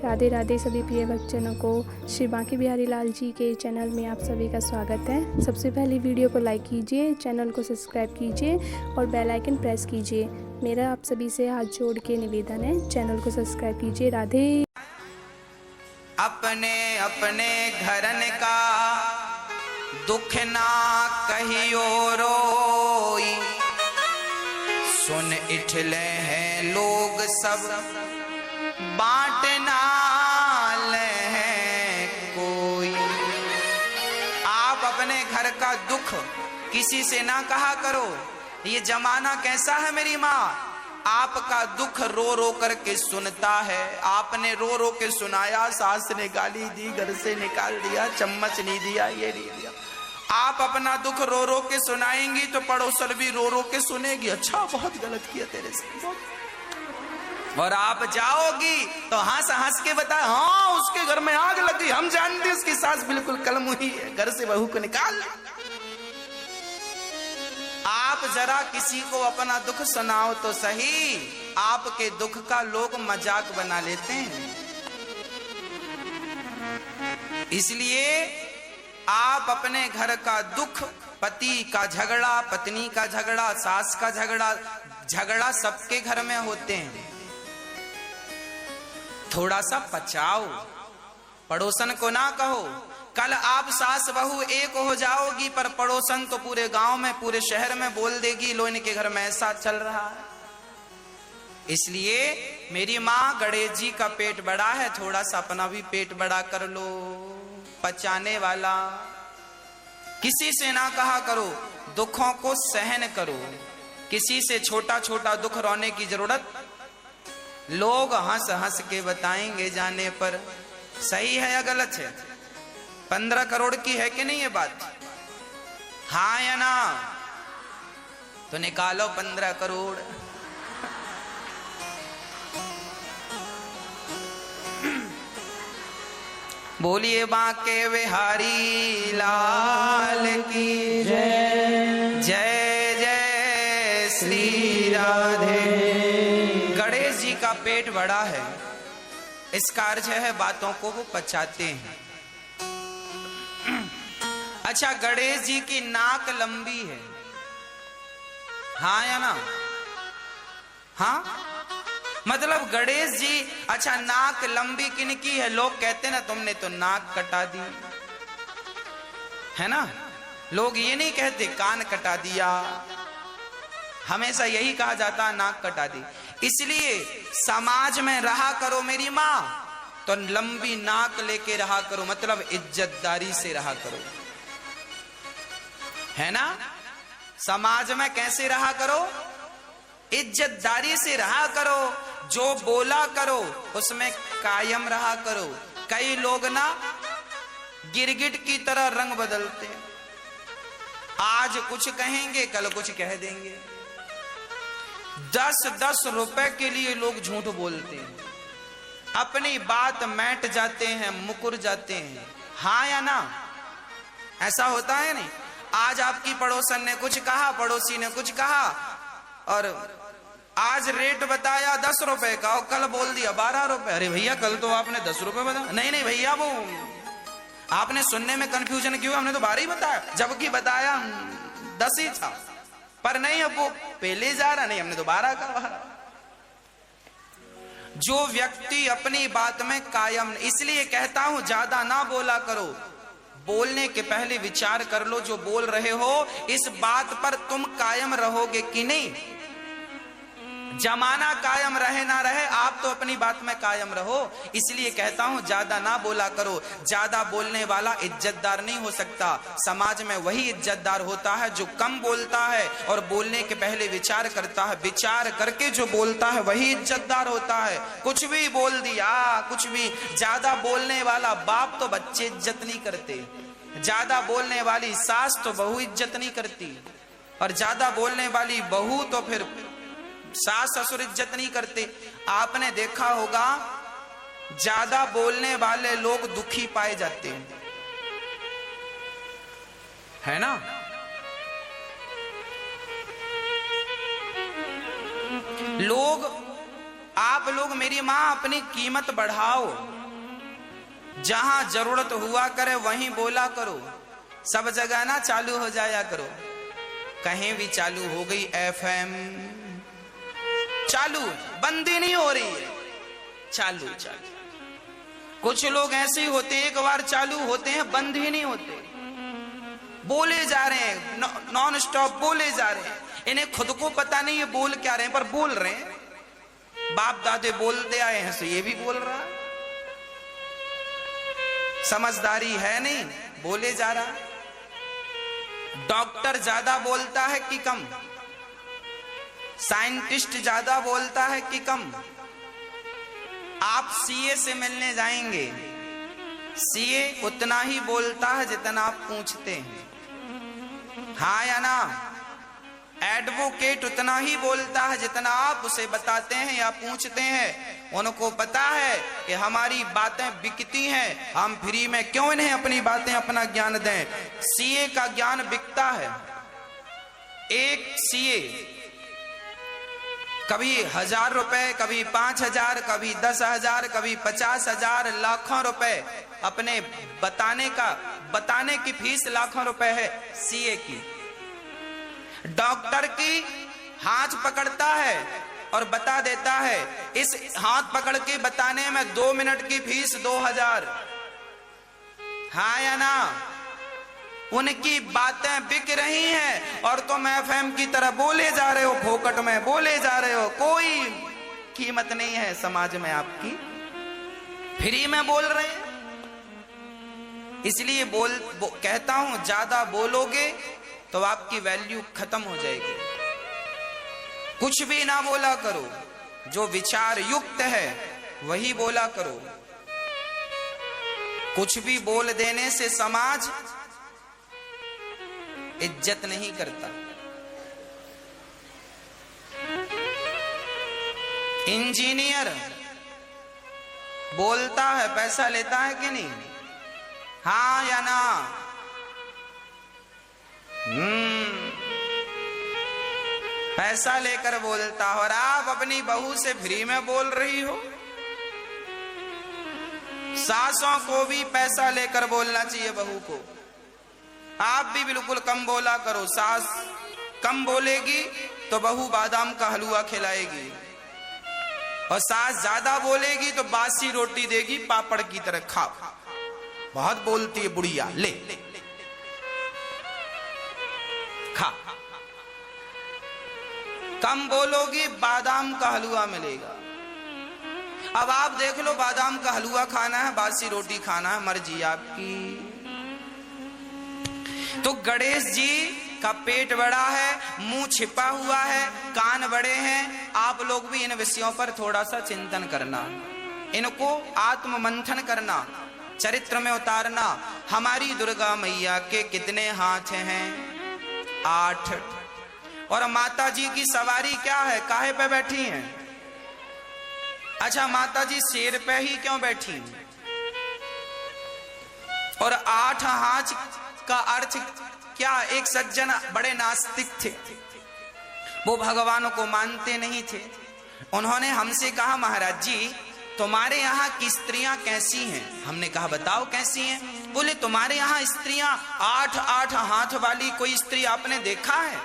राधे राधे सभी प्रिय भक्तजनों को श्री बांके बिहारी लाल जी के चैनल में आप सभी का स्वागत है। सबसे पहले वीडियो को लाइक कीजिए, चैनल को सब्सक्राइब कीजिए और बेल आइकन प्रेस कीजिए। मेरा आप सभी से हाथ जोड़ के निवेदन है, चैनल को सब्सक्राइब कीजिए। राधे। अपने अपने घरन का दुख ना कहियो रोई, सुन इठले हैं लोग सब बांटना ले कोई। आप अपने घर का दुख किसी से ना कहा करो। ये जमाना कैसा है मेरी माँ, आपका दुख रो रो करके सुनता है। आपने रो रो के सुनाया, सास ने गाली दी, घर से निकाल दिया, चम्मच नहीं दिया, ये नहीं दिया। आप अपना दुख रो रो के सुनाएंगी तो पड़ोसन भी रो रो के सुनेगी, अच्छा बहुत गलत किया तेरे से। और आप जाओगी तो हंस हंस के बताए, हाँ उसके घर में आग लगी, हम जानते उसकी सास बिल्कुल कलमुही है, घर से बहू को निकाल। आप जरा किसी को अपना दुख सुनाओ तो सही, आपके दुख का लोग मजाक बना लेते हैं। इसलिए आप अपने घर का दुख, पति का झगड़ा, पत्नी का झगड़ा, सास का झगड़ा, झगड़ा सबके घर में होते हैं। थोड़ा सा पचाओ, पड़ोसन को ना कहो। कल आप सास बहू एक हो जाओगी पर पड़ोसन तो पूरे गांव में, पूरे शहर में बोल देगी, लो इनके घर में ऐसा चल रहा है। इसलिए मेरी माँ, गणेश जी का पेट बड़ा है, थोड़ा सा अपना भी पेट बड़ा कर लो। पचाने वाला किसी से ना कहा करो, दुखों को सहन करो। किसी से छोटा छोटा दुख रोने की जरूरत, लोग हंस हंस के बताएंगे जाने पर। सही है या गलत है? 15 करोड़ की है कि नहीं ये बात? हाँ या ना? तो निकालो 15 करोड़। बोलिए बांके बिहारी लाल की जय। जय जय श्री राधे। गणेश जी का पेट बड़ा है, इसका अर्थ है बातों को वो पचाते हैं। अच्छा, गणेश जी की नाक लंबी है, हाँ या ना? हाँ, मतलब गणेश जी, अच्छा नाक लंबी किनकी है? लोग कहते ना तुमने तो नाक कटा दी, है ना? लोग ये नहीं कहते कान कटा दिया, हमेशा यही कहा जाता है नाक कटा दी। इसलिए समाज में रहा करो मेरी माँ तो लंबी नाक लेके रहा करो, मतलब इज्जतदारी से रहा करो, है ना? समाज में कैसे रहा करो? इज्जतदारी से रहा करो। जो बोला करो उसमें कायम रहा करो। कई लोग ना गिरगिट की तरह रंग बदलते हैं, आज कुछ कहेंगे कल कुछ कह देंगे। 10-10 रुपए के लिए लोग झूठ बोलते हैं, अपनी बात मैट जाते हैं, मुकुर जाते हैं, हाँ या ना? ऐसा होता है नहीं? आज आपकी पड़ोसन ने कुछ कहा, पड़ोसी ने कुछ कहा, और आज रेट बताया 10 रुपए का और कल बोल दिया 12 रुपए। अरे भैया कल तो आपने 10 रुपए बताया। नहीं नहीं भैया, वो आपने सुनने में कंफ्यूजन क्यों, हमने तो 12 ही बताया, जबकि बताया 10 ही था। पर नहीं, अब वो पहले जा रहा, नहीं हमने तो 12 का। जो व्यक्ति अपनी बात में कायम, इसलिए कहता हूं ज्यादा ना बोला करो, बोलने के पहले विचार कर लो जो बोल रहे हो इस बात पर तुम कायम रहोगे कि नहीं। जमाना कायम रहे ना रहे, आप तो अपनी बात में कायम रहो। इसलिए कहता हूं ज्यादा ना बोला करो। ज्यादा बोलने वाला इज्जतदार नहीं हो सकता। समाज में वही इज्जतदार होता है जो कम बोलता है और बोलने के पहले विचार करता है। विचार करके जो बोलता है वही इज्जतदार होता है। कुछ भी बोल दिया, कुछ भी। ज्यादा बोलने वाला बाप तो बच्चे इज्जत नहीं करते, ज्यादा बोलने वाली सास तो बहू इज्जत नहीं करती, और ज्यादा बोलने वाली बहू तो फिर सास ससुर इज्जत नहीं करते। आपने देखा होगा ज्यादा बोलने वाले लोग दुखी पाए जाते हैं, है ना? लोग आप लोग मेरी माँ अपनी कीमत बढ़ाओ, जहां जरूरत हुआ करे वहीं बोला करो, सब जगह ना चालू हो जाया करो। कहीं भी चालू हो गई एफएम, चालू, बंदी नहीं हो रही है, चालू चालू। कुछ लोग ऐसे ही होते हैं, एक बार चालू होते हैं बंद ही नहीं होते, बोले जा रहे हैं, नॉन स्टॉप बोले जा रहे हैं। इन्हें खुद को पता नहीं ये बोल क्या रहे हैं, पर बोल रहे हैं। बाप दादे बोलते आए हैं तो ये भी बोल रहा है। समझदारी है नहीं, बोले जा रहा है। डॉक्टर ज्यादा बोलता है कि कम? साइंटिस्ट ज्यादा बोलता है कि कम? आप सीए से मिलने जाएंगे, सीए उतना ही बोलता है जितना आप पूछते हैं, हाँ या ना? एडवोकेट उतना ही बोलता है जितना आप उसे बताते हैं या पूछते हैं। उनको पता है कि हमारी बातें बिकती हैं, हम फ्री में क्यों इन्हें अपनी बातें, अपना ज्ञान दें। सीए का ज्ञान बिकता है। एक सीए कभी 1000 रुपए, कभी 5000, कभी 10,000, कभी 50,000, लाखों रुपए अपने बताने की फीस लाखों रुपए है सीए की। डॉक्टर की हाथ पकड़ता है और बता देता है, इस हाथ पकड़ के बताने में 2 मिनट की फीस 2000, हाँ या ना? उनकी बातें बिक रही हैं और तुम एफएम की तरह बोले जा रहे हो, फोकट में बोले जा रहे हो। कोई कीमत नहीं है समाज में आपकी, फ्री में बोल रहे हैं। इसलिए कहता हूं, ज्यादा बोलोगे तो आपकी वैल्यू खत्म हो जाएगी। कुछ भी ना बोला करो, जो विचार युक्त है वही बोला करो। कुछ भी बोल देने से समाज इज्जत नहीं करता। इंजीनियर बोलता है, पैसा लेता है कि नहीं? हाँ या ना? पैसा लेकर बोलता हो, और आप अपनी बहू से फ्री में बोल रही हो। सासों को भी पैसा लेकर बोलना चाहिए बहू को। आप भी बिल्कुल कम बोला करो। सास कम बोलेगी तो बहू बादाम का हलवा खिलाएगी, और सास ज्यादा बोलेगी तो बासी रोटी देगी पापड़ की तरह, खा। बहुत बोलती है बुढ़िया, ले खा। कम बोलोगी बादाम का हलवा मिलेगा। अब आप देख लो, बादाम का हलवा खाना है, बासी रोटी खाना है, मर्जी आपकी। तो गणेश जी का पेट बड़ा है, मुंह छिपा हुआ है, कान बड़े हैं। आप लोग भी इन विषयों पर थोड़ा सा चिंतन करना, इनको आत्म मंथन करना, चरित्र में उतारना। हमारी दुर्गा मैया के कितने हाथ हैं? 8। और माता जी की सवारी क्या है? काहे पे बैठी हैं? अच्छा, माता जी शेर पे ही क्यों बैठी? और 8 हाथ का अर्थ क्या? एक सज्जन बड़े नास्तिक थे, वो भगवान को मानते नहीं थे। उन्होंने हमसे कहा, महाराज जी तुम्हारे यहाँ की स्त्रियां कैसी हैं? हमने कहा बताओ कैसी हैं? बोले तुम्हारे यहाँ स्त्रियां 8 हाथ वाली कोई स्त्री आपने देखा है?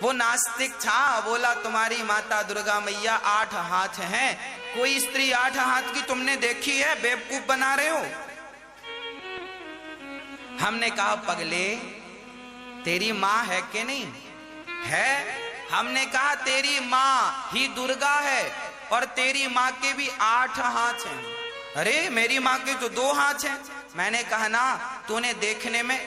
वो नास्तिक था, बोला तुम्हारी माता दुर्गा मैया 8 हाथ हैं, कोई स्त्री 8 हाथ की तुमने देखी है? बेवकूफ बना रहे हो। हमने कहा पगले तेरी माँ है कि नहीं है? हमने कहा तेरी माँ ही दुर्गा है और तेरी माँ के भी 8 हाथ हैं। अरे मेरी माँ के तो 2 हाथ हैं। मैंने कहा ना, तूने देखने में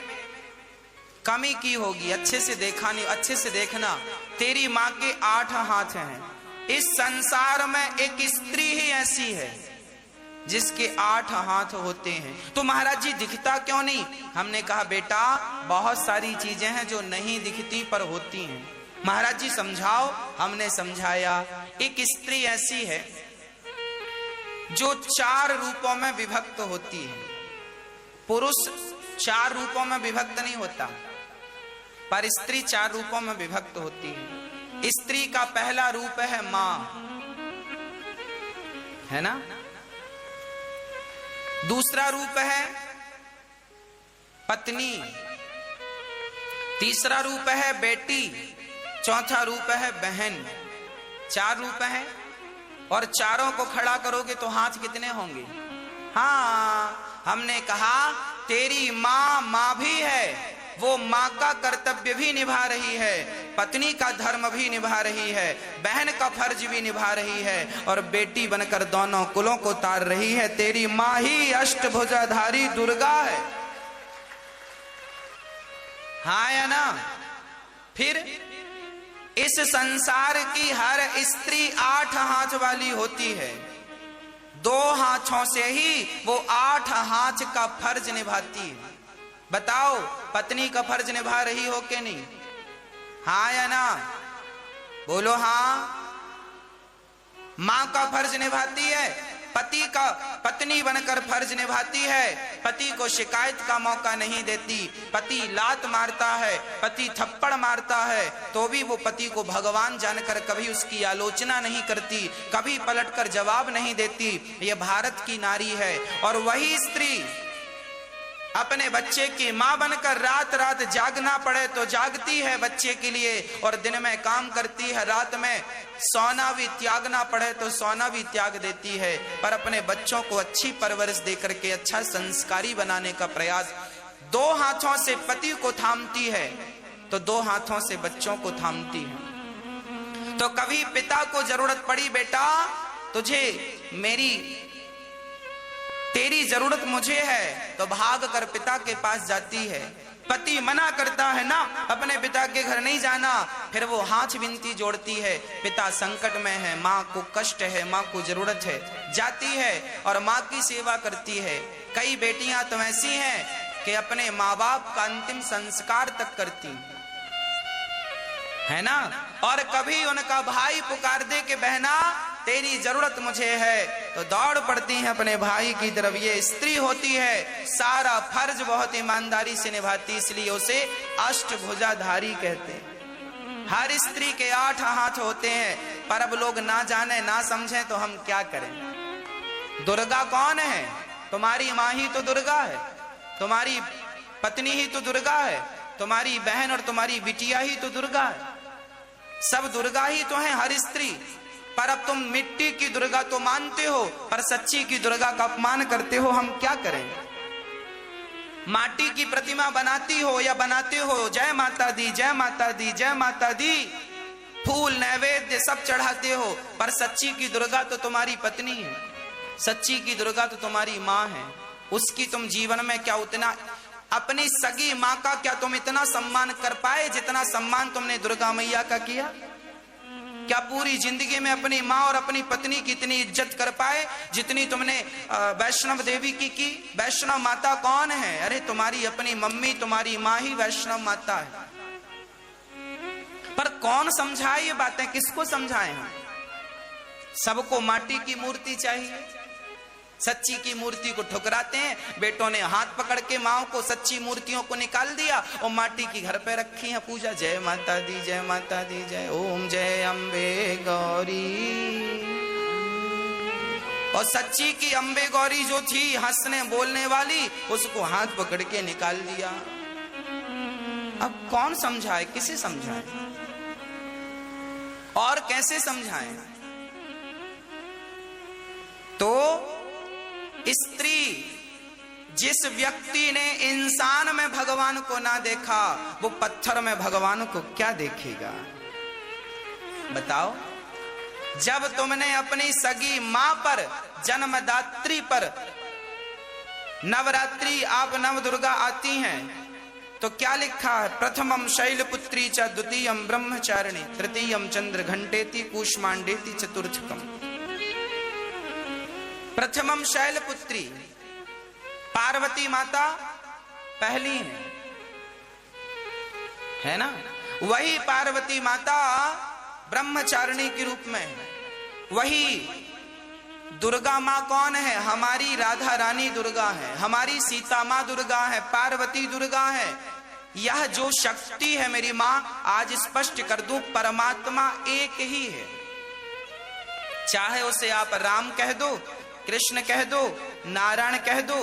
कमी की होगी, अच्छे से देखा नहीं। अच्छे से देखना, तेरी माँ के 8 हाथ हैं। इस संसार में एक स्त्री ही ऐसी है जिसके 8 हाथ होते हैं। तो महाराज जी दिखता क्यों नहीं? हमने कहा बेटा बहुत सारी चीजें हैं जो नहीं दिखती पर होती हैं। महाराज जी समझाओ। हमने समझाया। एक स्त्री ऐसी है जो 4 रूपों में विभक्त होती है। पुरुष 4 रूपों में विभक्त नहीं होता, पर स्त्री 4 रूपों में विभक्त होती है। स्त्री का पहला रूप है मां, है ना। दूसरा रूप है पत्नी, तीसरा रूप है बेटी, चौथा रूप है बहन। 4 रूप हैं और चारों को खड़ा करोगे तो हाथ कितने होंगे? हाँ, हमने कहा तेरी मां मां भी है, वो मां का कर्तव्य भी निभा रही है, पत्नी का धर्म भी निभा रही है, बहन का फर्ज भी निभा रही है और बेटी बनकर दोनों कुलों को तार रही है। तेरी मां ही अष्टभुजाधारी दुर्गा है, हाँ या ना। फिर इस संसार की हर स्त्री 8 हाथ वाली होती है, 2 हाथों से ही वो 8 हाथ का फर्ज निभाती है। बताओ पत्नी का फर्ज निभा रही हो कि नहीं? हाँ या ना? बोलो हाँ। मां का फर्ज निभाती है, पति का पत्नी बनकर फर्ज निभाती है, पति को शिकायत का मौका नहीं देती, पति लात मारता है, पति थप्पड़ मारता है तो भी वो पति को भगवान जानकर कभी उसकी आलोचना नहीं करती, कभी पलटकर जवाब नहीं देती। ये भारत की नारी है। और वही स्त्री अपने बच्चे की मां बनकर रात रात जागना पड़े तो जागती है बच्चे के लिए, और दिन में काम करती है, रात में सोना भी त्यागना पड़े तो सोना भी त्याग देती है, पर अपने बच्चों को अच्छी परवरिश देकर के अच्छा संस्कारी बनाने का प्रयास। 2 हाथों से पति को थामती है तो 2 हाथों से बच्चों को थामती है। तो कभी पिता को जरूरत पड़ी, बेटा तुझे तेरी जरूरत मुझे है, तो भाग कर पिता के पास जाती है। पति मना करता है ना, अपने पिता के घर नहीं जाना, फिर वो हाथ विनती जोड़ती है, पिता संकट में है, माँ को कष्ट है, माँ को जरूरत है, जाती है और माँ की सेवा करती है। कई बेटियां तो ऐसी हैं कि अपने माँ बाप का अंतिम संस्कार तक करती है ना। और कभी उनका भाई पुकार दे के बहना तेरी जरूरत मुझे है, तो दौड़ पड़ती है अपने भाई की तरफ। ये स्त्री होती है, सारा फर्ज बहुत ईमानदारी से निभाती, इसलिए उसे अष्टभुजाधारी कहते हैं। हर स्त्री के 8 हाथ होते हैं, पर अब लोग ना जाने ना समझें तो हम क्या करें। दुर्गा कौन है? तुम्हारी माँ ही तो दुर्गा है, तुम्हारी पत्नी ही तो दुर्गा है, तुम्हारी बहन और तुम्हारी बिटिया ही तो दुर्गा है, सब दुर्गा ही तो है, हर स्त्री। पर अब तुम मिट्टी की दुर्गा तो मानते हो, पर सच्ची की दुर्गा का अपमान करते हो, हम क्या करें। माटी की प्रतिमा बनाती हो या बनाते हो, जय माता दी जय माता दी जय माता दी, फूल नैवेद्य सब चढ़ाते हो, पर सच्ची की दुर्गा तो तुम्हारी पत्नी है, सच्ची की दुर्गा तो तुम्हारी माँ है। उसकी तुम जीवन में क्या उतना, अपनी सगी माँ का क्या तुम इतना सम्मान कर पाए जितना सम्मान तुमने दुर्गा मैया का किया? क्या पूरी जिंदगी में अपनी माँ और अपनी पत्नी की इतनी इज्जत कर पाए जितनी तुमने वैष्णव देवी की? वैष्णव माता कौन है? अरे तुम्हारी अपनी मम्मी, तुम्हारी माँ ही वैष्णव माता है। पर कौन समझाए ये बातें, किसको समझाएं हम? सबको माटी की मूर्ति चाहिए, सच्ची की मूर्ति को ठुकराते हैं। बेटों ने हाथ पकड़ के माओ को, सच्ची मूर्तियों को निकाल दिया और माटी की घर पे रखी है पूजा। जय माता दी जय माता दी जय, ओम जय अम्बे गौरी। और सच्ची की अम्बे गौरी जो थी हंसने बोलने वाली, उसको हाथ पकड़ के निकाल दिया। अब कौन समझाए, किसे समझाए और कैसे समझाएं? तो स्त्री, जिस व्यक्ति ने इंसान में भगवान को ना देखा, वो पत्थर में भगवान को क्या देखेगा? बताओ। जब तुमने अपनी सगी मां पर, जन्मदात्री पर, नवरात्रि आप नव दुर्गा आती हैं तो क्या लिखा है? प्रथमम शैलपुत्री च द्वितीयम ब्रह्मचारिणी तृतीयम चंद्र घंटेति कूष्मांडेति चतुर्थकम। प्रथमम शैलपुत्री, पार्वती माता पहली है ना। वही पार्वती माता ब्रह्मचारिणी के रूप में है। वही दुर्गा माँ कौन है? हमारी राधा रानी दुर्गा है, हमारी सीता माँ दुर्गा है, पार्वती दुर्गा है। यह जो शक्ति है मेरी मां, आज स्पष्ट कर दूं, परमात्मा एक ही है। चाहे उसे आप राम कह दो, कृष्ण कह दो, नारायण कह दो,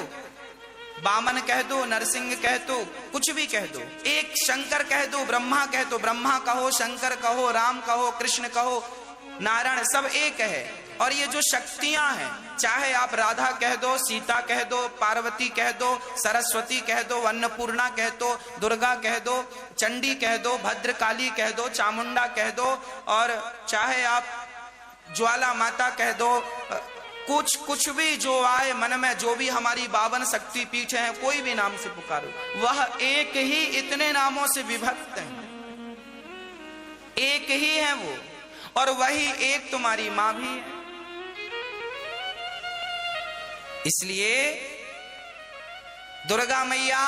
वामन कह दो, नरसिंह कह दो, कुछ भी कह दो, एक शंकर कह दो, ब्रह्मा कह दो, ब्रह्मा कहो, शंकर कहो, राम कहो, कृष्ण कहो, नारायण, सब एक है। और ये जो शक्तियां हैं, चाहे आप राधा कह दो, सीता कह दो, पार्वती कह दो, सरस्वती कह दो, अन्नपूर्णा कह दो, दुर्गा कह दो, चंडी कह दो, भद्रकाली कह दो, चामुंडा कह दो, और चाहे आप ज्वाला माता कह दो, कुछ भी जो आए मन में, जो भी हमारी 52 शक्ति पीठ है, कोई भी नाम से पुकारो, वह एक ही इतने नामों से विभक्त है, एक ही है वो, और वही एक तुम्हारी मां भी है। इसलिए दुर्गा मैया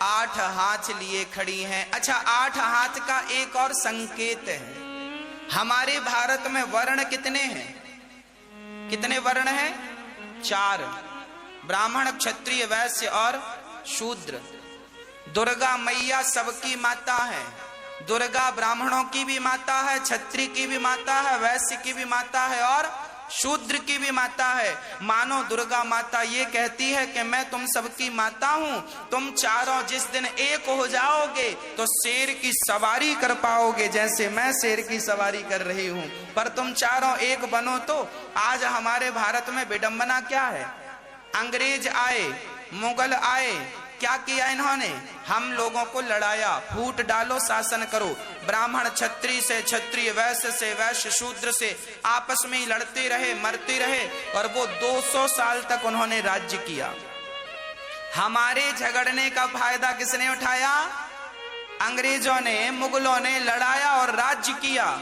8 हाथ लिए खड़ी हैं। अच्छा, 8 हाथ का एक और संकेत है। हमारे भारत में वर्ण कितने हैं? कितने वर्ण हैं? 4, ब्राह्मण, क्षत्रिय, वैश्य और शूद्र। दुर्गा मैया सबकी माता है। दुर्गा ब्राह्मणों की भी माता है, क्षत्रिय की भी माता है, वैश्य की भी माता है और शूद्र की भी माता है। मानो दुर्गा माता ये कहती है कि मैं तुम सबकी माता हूं, तुम चारों जिस दिन एक हो जाओगे तो शेर की सवारी कर पाओगे, जैसे मैं शेर की सवारी कर रही हूं। पर तुम चारों एक बनो तो आज हमारे भारत में विडंबना क्या है? अंग्रेज आए, मुगल आए, क्या किया इन्होंने? हम लोगों को लड़ाया, फूट डालो, शासन करो। ब्राह्मण क्षत्रिय से, क्षत्रिय वैश्य से, वैश्य शूद्र से आपस में ही लड़ते रहे, मरते रहे, और वो 200 साल तक उन्होंने राज्य किया। हमारे झगड़ने का फायदा किसने उठाया? अंग्रेजों ने, मुगलों ने लड़ाया और राज्य किया।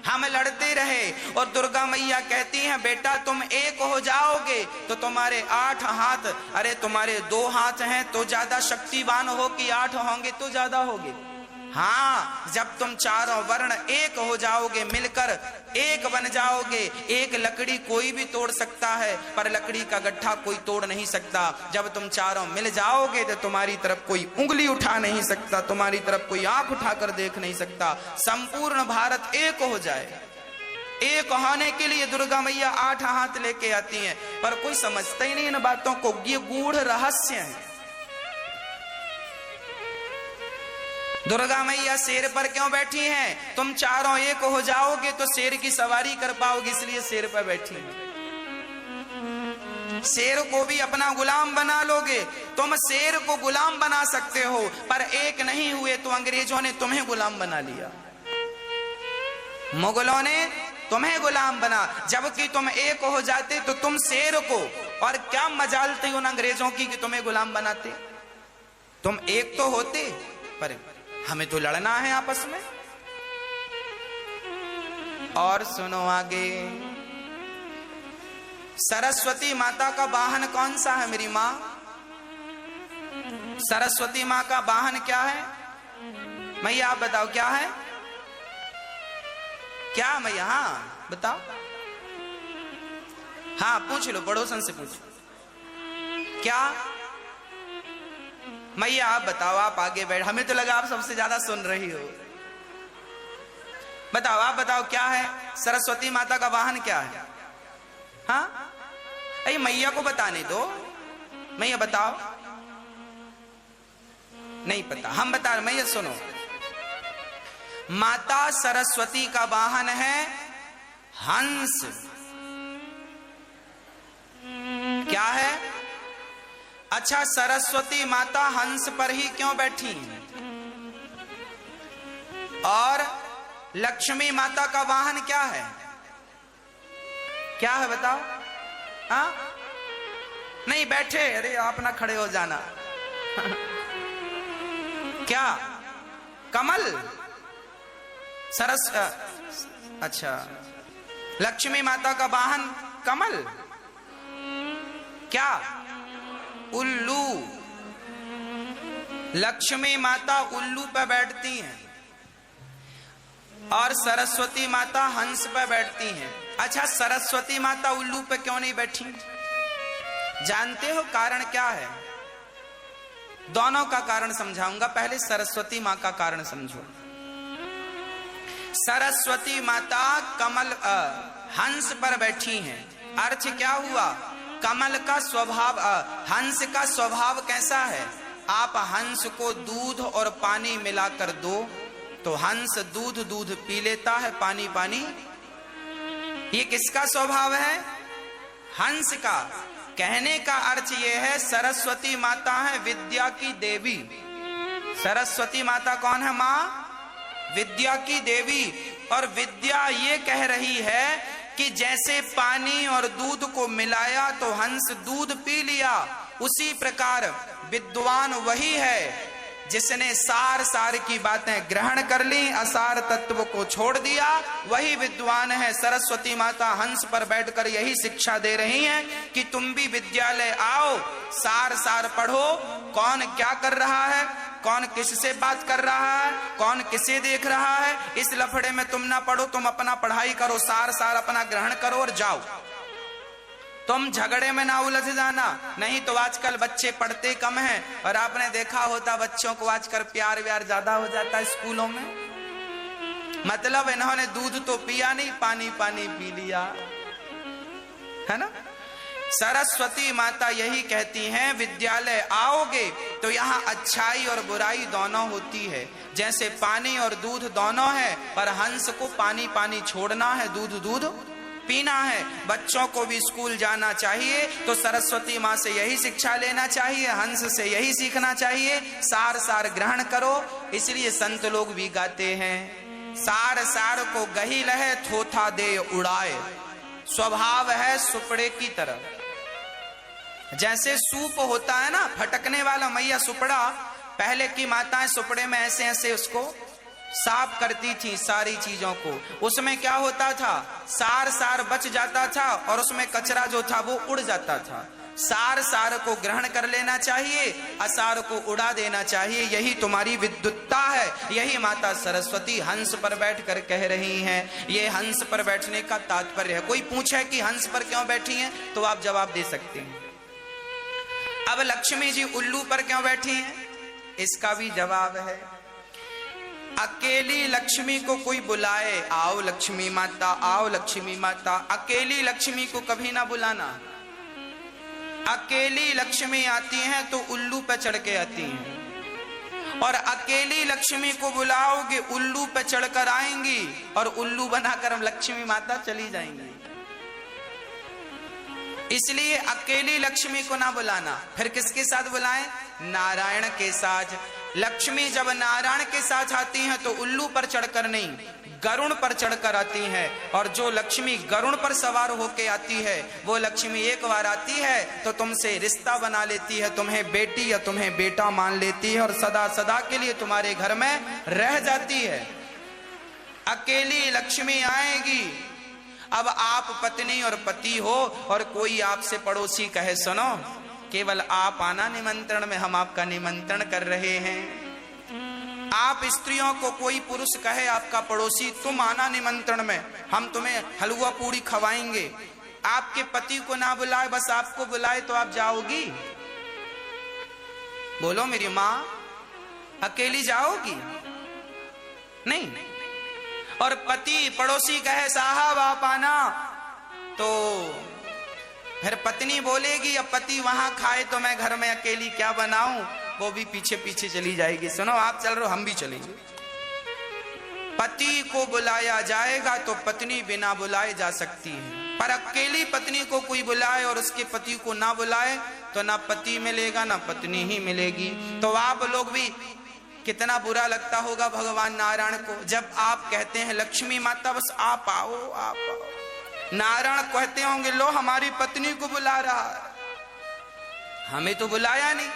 हम लड़ते रहे, और दुर्गा मैया कहती हैं बेटा तुम एक हो जाओगे तो तुम्हारे 8 हाथ, अरे तुम्हारे 2 हाथ हैं तो ज्यादा शक्तिवान हो कि 8 होंगे तो ज्यादा होगे? हाँ, जब तुम चारों वर्ण एक हो जाओगे, मिलकर एक बन जाओगे। एक लकड़ी कोई भी तोड़ सकता है, पर लकड़ी का गट्ठा कोई तोड़ नहीं सकता। जब तुम चारों मिल जाओगे तो तुम्हारी तरफ कोई उंगली उठा नहीं सकता, तुम्हारी तरफ कोई आंख उठाकर देख नहीं सकता। संपूर्ण भारत एक हो जाए। एक होने के लिए दुर्गा मैया 8 हाथ लेके आती हैं, पर कोई समझता ही नहीं इन बातों को। ये गूढ़ रहस्य है। दुर्गा मैया शेर पर क्यों बैठी हैं? तुम चारों एक हो जाओगे तो शेर की सवारी कर पाओगे, इसलिए शेर पर बैठी हैं। शेर को भी अपना गुलाम बना लोगे, तुम शेर को गुलाम बना सकते हो, पर एक नहीं हुए तो अंग्रेजों ने तुम्हें गुलाम बना लिया, मुगलों ने तुम्हें गुलाम बना। जबकि तुम एक हो जाते तो तुम शेर को, और क्या मजाल थी उन अंग्रेजों की कि तुम्हें गुलाम बनाते? तुम एक तो होते, पर हमें तो लड़ना है आपस में। और सुनो आगे, सरस्वती माता का वाहन कौन सा है मेरी मां? सरस्वती मां का वाहन क्या है? मैया आप बताओ क्या है? क्या मैया? हाँ बताओ, हाँ पूछ लो, पड़ोसन से पूछो। क्या मैया आप बताओ, आप आगे बैठ, हमें तो लगा आप सबसे ज्यादा सुन रही हो। बताओ, आप बताओ क्या है? सरस्वती माता का वाहन क्या है? हाँ, अरे मैया को बताने दो। मैया बताओ। नहीं पता, हम बता रहे। मैया सुनो, माता सरस्वती का वाहन है हंस। क्या है? अच्छा, सरस्वती माता हंस पर ही क्यों बैठी? और लक्ष्मी माता का वाहन क्या है? क्या है बताओ? हाँ नहीं बैठे, अरे आप ना खड़े हो जाना। क्या? कमल? अच्छा, लक्ष्मी माता का वाहन कमल। क्या? उल्लू। लक्ष्मी माता उल्लू पर बैठती हैं और सरस्वती माता हंस पर बैठती हैं। अच्छा, सरस्वती माता उल्लू पे क्यों नहीं बैठी? जानते हो कारण क्या है? दोनों का कारण समझाऊंगा, पहले सरस्वती माँ का कारण समझो। सरस्वती माता कमल हंस पर बैठी हैं। अर्थ क्या हुआ? कमल का स्वभाव, हंस का स्वभाव कैसा है? आप हंस को दूध और पानी मिलाकर दो तो हंस दूध दूध पी लेता है, पानी पानी। ये किसका स्वभाव है? हंस का। कहने का अर्थ यह है सरस्वती माता है विद्या की देवी। सरस्वती माता कौन है? माँ विद्या की देवी। और विद्या ये कह रही है कि जैसे पानी और दूध को मिलाया तो हंस दूध पी लिया, उसी प्रकार विद्वान वही है जिसने सार सार की बातें ग्रहण कर ली, असार तत्व को छोड़ दिया, वही विद्वान है। सरस्वती माता हंस पर बैठकर यही शिक्षा दे रही हैं कि तुम भी विद्यालय आओ, सार सार पढ़ो। कौन क्या कर रहा है, कौन किससे बात कर रहा है, कौन किसे देख रहा है, इस लफड़े में तुम ना पढ़ो। तुम अपना पढ़ाई करो, सार सार अपना ग्रहण करो और जाओ। तुम झगड़े में ना उलझ जाना, नहीं तो आजकल बच्चे पढ़ते कम हैं। और आपने देखा होता बच्चों को आजकल प्यार व्यार ज्यादा हो जाता है स्कूलों में। मतलब इन्होंने दूध तो पिया नहीं, पानी पानी पी लिया, है ना। सरस्वती माता यही कहती हैं विद्यालय आओगे तो यहाँ अच्छाई और बुराई दोनों होती है। जैसे पानी और दूध दोनों है, पर हंस को पानी पानी छोड़ना है, दूध दूध पीना है। बच्चों को भी स्कूल जाना चाहिए तो सरस्वती माँ से यही शिक्षा लेना चाहिए, हंस से यही सीखना चाहिए, सार सार ग्रहण करो। इसलिए संत लोग भी गाते हैं, सार सार को गही लहे थोथा दे उड़ाए, स्वभाव है सुपड़े की तरह। जैसे सूप होता है ना फटकने वाला, मैया सुपड़ा, पहले की माताएं सुपड़े में ऐसे ऐसे उसको साफ करती थी सारी चीजों को। उसमें क्या होता था, सार सार बच जाता था और उसमें कचरा जो था वो उड़ जाता था। सार सार को ग्रहण कर लेना चाहिए, असार को उड़ा देना चाहिए। यही तुम्हारी विद्युत्ता है। यही माता सरस्वती हंस पर बैठकर कह रही हैं। ये हंस पर बैठने का तात्पर्य है। कोई पूछे कि हंस पर क्यों बैठी हैं तो आप जवाब दे सकते हैं। अब लक्ष्मी जी उल्लू पर क्यों बैठी हैं, इसका भी जवाब है। अकेली लक्ष्मी को कोई बुलाए, आओ लक्ष्मी माता, आओ लक्ष्मी माता, अकेली लक्ष्मी को कभी ना बुलाना। अकेली लक्ष्मी आती हैं तो उल्लू पे चढ़ के आती हैं, और अकेली लक्ष्मी को बुलाओगे उल्लू पे चढ़कर आएंगी और उल्लू बनाकर हम लक्ष्मी माता चली जाएंगी। इसलिए अकेली लक्ष्मी को ना बुलाना। फिर किसके साथ बुलाएं? नारायण के साथ। लक्ष्मी जब नारायण के साथ आती हैं तो उल्लू पर चढ़कर नहीं, गरुण पर चढ़कर आती है। और जो लक्ष्मी गरुण पर सवार होके आती है वो लक्ष्मी एक बार आती है तो तुमसे रिश्ता बना लेती है, तुम्हें बेटी या तुम्हें बेटा मान लेती है और सदा सदा के लिए तुम्हारे घर में रह जाती है। अकेली लक्ष्मी आएगी। अब आप पत्नी और पति हो और कोई आपसे पड़ोसी कहे सुनो केवल आप आना निमंत्रण में, हम आपका निमंत्रण कर रहे हैं। आप स्त्रियों को कोई पुरुष कहे आपका पड़ोसी तुम आना निमंत्रण में, हम तुम्हें हलवा पूड़ी खवाएंगे। आपके पति को ना बुलाए, बस आपको बुलाए तो आप जाओगी? बोलो मेरी माँ, अकेली जाओगी? नहीं। और पति पड़ोसी कहे साहब आप आना, तो फिर पत्नी बोलेगी अब पति वहां खाए तो मैं घर में अकेली क्या बनाऊं, वो भी पीछे पीछे चली जाएगी। सुनो आप चल रहे हो हम भी चलेंगे। पति को बुलाया जाएगा तो पत्नी बिना बुलाए जा सकती है, पर अकेली पत्नी को कोई बुलाए और उसके पति को ना बुलाए तो ना पति मिलेगा ना पत्नी ही मिलेगी। तो आप लोग भी कितना बुरा लगता होगा भगवान नारायण को जब आप कहते हैं लक्ष्मी माता बस आप आओ आप आओ। नारायण कहते होंगे लो हमारी पत्नी को बुला रहा है, हमें तो बुलाया नहीं।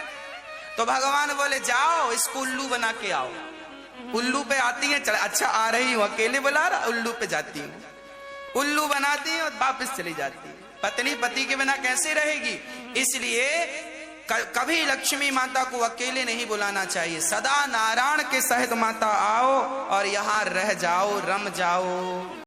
तो भगवान बोले जाओ इसको उल्लू बना के आओ। उल्लू पे आती है, अच्छा आ रही हूं, अकेले बुला रहा, उल्लू पे जाती हूँ, उल्लू बनाती है और वापस चली जाती है। पत्नी पति के बिना कैसे रहेगी? इसलिए कभी लक्ष्मी माता को अकेले नहीं बुलाना चाहिए। सदा नारायण के सहित माता आओ और यहाँ रह जाओ, रम जाओ।